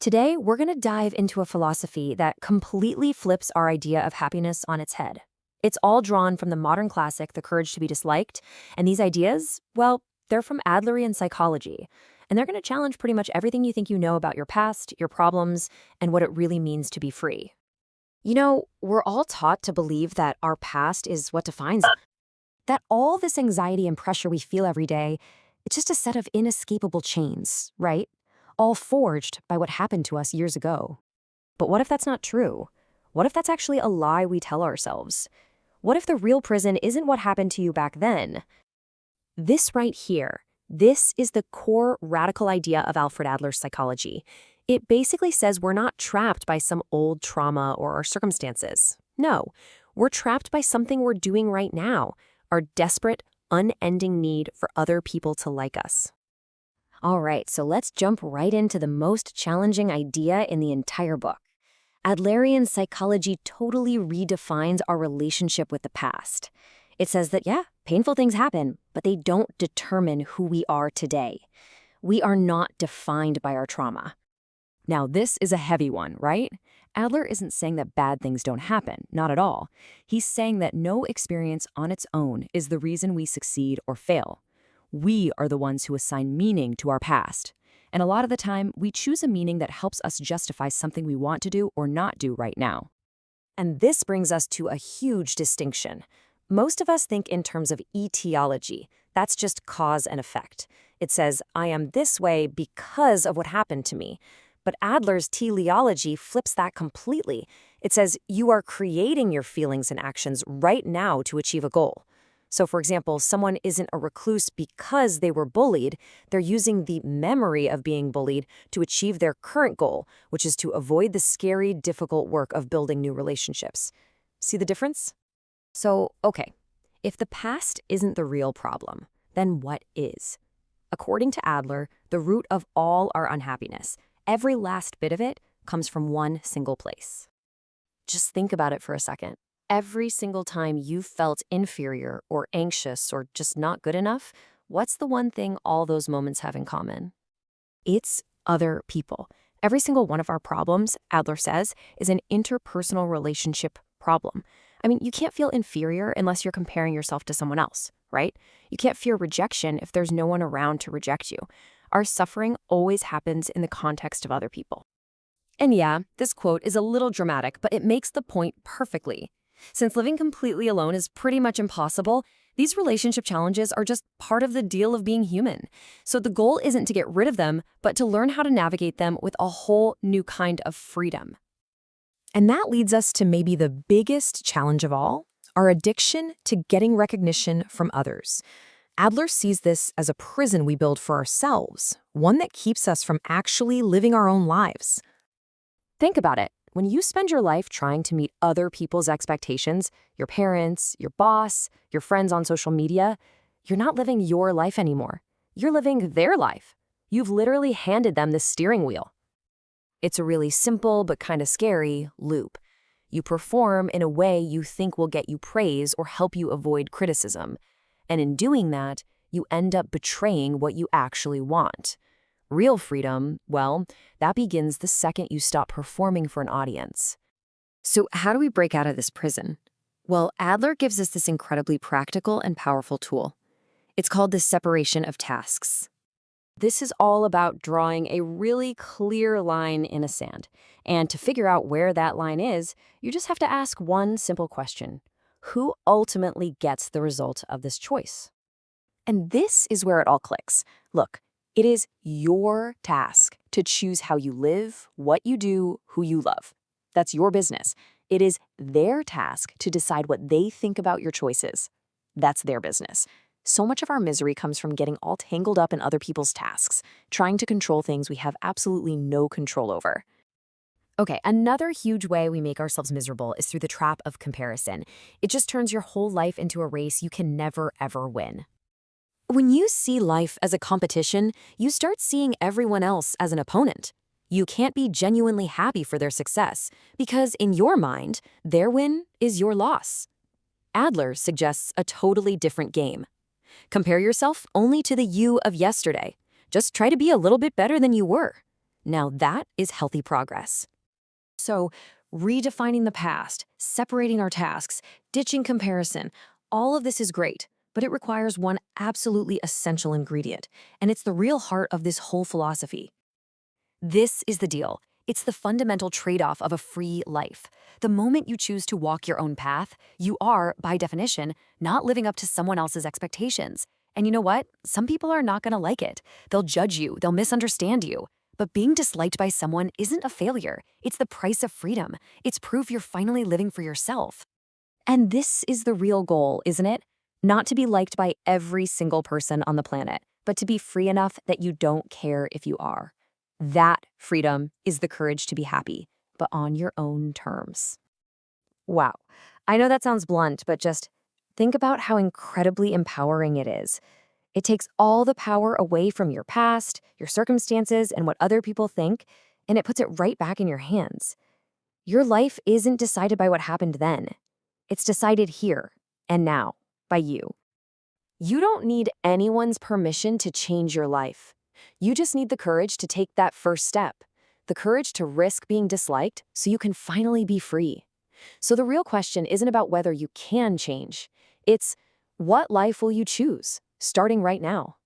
Today, we're going to dive into a philosophy that completely flips our idea of happiness on its head. It's all drawn from the modern classic, The Courage to be Disliked, and these ideas, well, they're from Adlerian psychology, and they're going to challenge pretty much everything you think you know about your past, your problems, and what it really means to be free. You know, we're all taught to believe that our past is what defines us, that all this anxiety and pressure we feel every day, it's just a set of inescapable chains, right? All forged by what happened to us years ago. But what if that's not true? What if that's actually a lie we tell ourselves? What if the real prison isn't what happened to you back then? This right here, this is the core radical idea of Alfred Adler's psychology. It basically says we're not trapped by some old trauma or our circumstances. No, we're trapped by something we're doing right now, our desperate, unending need for other people to like us. All right, so let's jump right into the most challenging idea in the entire book. Adlerian psychology totally redefines our relationship with the past. It says that, yeah, painful things happen, but they don't determine who we are today. We are not defined by our trauma. Now, this is a heavy one, right? Adler isn't saying that bad things don't happen, not at all. He's saying that no experience on its own is the reason we succeed or fail. We are the ones who assign meaning to our past. And a lot of the time, we choose a meaning that helps us justify something we want to do or not do right now. And this brings us to a huge distinction. Most of us think in terms of etiology. That's just cause and effect. It says, I am this way because of what happened to me. But Adler's teleology flips that completely. It says you are creating your feelings and actions right now to achieve a goal. So, for example, someone isn't a recluse because they were bullied. They're using the memory of being bullied to achieve their current goal, which is to avoid the scary, difficult work of building new relationships. See the difference? So, okay, if the past isn't the real problem, then what is? According to Adler, the root of all our unhappiness, every last bit of it, comes from one single place. Just think about it for a second. Every single time you felt inferior or anxious or just not good enough, what's the one thing all those moments have in common? It's other people. Every single one of our problems, Adler says, is an interpersonal relationship problem. I mean, you can't feel inferior unless you're comparing yourself to someone else, right? You can't fear rejection if there's no one around to reject you. Our suffering always happens in the context of other people. And yeah, this quote is a little dramatic, but it makes the point perfectly. Since living completely alone is pretty much impossible, these relationship challenges are just part of the deal of being human. So the goal isn't to get rid of them, but to learn how to navigate them with a whole new kind of freedom. And that leads us to maybe the biggest challenge of all, our addiction to getting recognition from others. Adler sees this as a prison we build for ourselves, one that keeps us from actually living our own lives. Think about it. When you spend your life trying to meet other people's expectations, your parents, your boss, your friends on social media, you're not living your life anymore. You're living their life. You've literally handed them the steering wheel. It's a really simple but kind of scary loop. You perform in a way you think will get you praise or help you avoid criticism. And in doing that, you end up betraying what you actually want. Real freedom, well, that begins the second you stop performing for an audience. So how do we break out of this prison? Well, Adler gives us this incredibly practical and powerful tool. It's called the separation of tasks. This is all about drawing a really clear line in a sand. And to figure out where that line is, you just have to ask one simple question. Who ultimately gets the result of this choice? And this is where it all clicks. Look, it is your task to choose how you live, what you do, who you love. That's your business. It is their task to decide what they think about your choices. That's their business. So much of our misery comes from getting all tangled up in other people's tasks, trying to control things we have absolutely no control over. Okay, another huge way we make ourselves miserable is through the trap of comparison. It just turns your whole life into a race you can never, ever win. When you see life as a competition, you start seeing everyone else as an opponent. You can't be genuinely happy for their success because, in your mind, their win is your loss. Adler suggests a totally different game. Compare yourself only to the you of yesterday. Just try to be a little bit better than you were. Now that is healthy progress. So, redefining the past, separating our tasks, ditching comparison, all of this is great, but it requires one absolutely essential ingredient, and it's the real heart of this whole philosophy. This is the deal. It's the fundamental trade-off of a free life. The moment you choose to walk your own path, you are, by definition, not living up to someone else's expectations. And you know what? Some people are not going to like it. They'll judge you, they'll misunderstand you. But being disliked by someone isn't a failure. It's the price of freedom. It's proof you're finally living for yourself. And this is the real goal, isn't it? Not to be liked by every single person on the planet, but to be free enough that you don't care if you are. That freedom is the courage to be happy, but on your own terms. Wow. I know that sounds blunt, but just think about how incredibly empowering it is. It takes all the power away from your past, your circumstances, and what other people think, and it puts it right back in your hands. Your life isn't decided by what happened then. It's decided here and now by you. You don't need anyone's permission to change your life. You just need the courage to take that first step, the courage to risk being disliked so you can finally be free. So the real question isn't about whether you can change. It's what life will you choose, starting right now?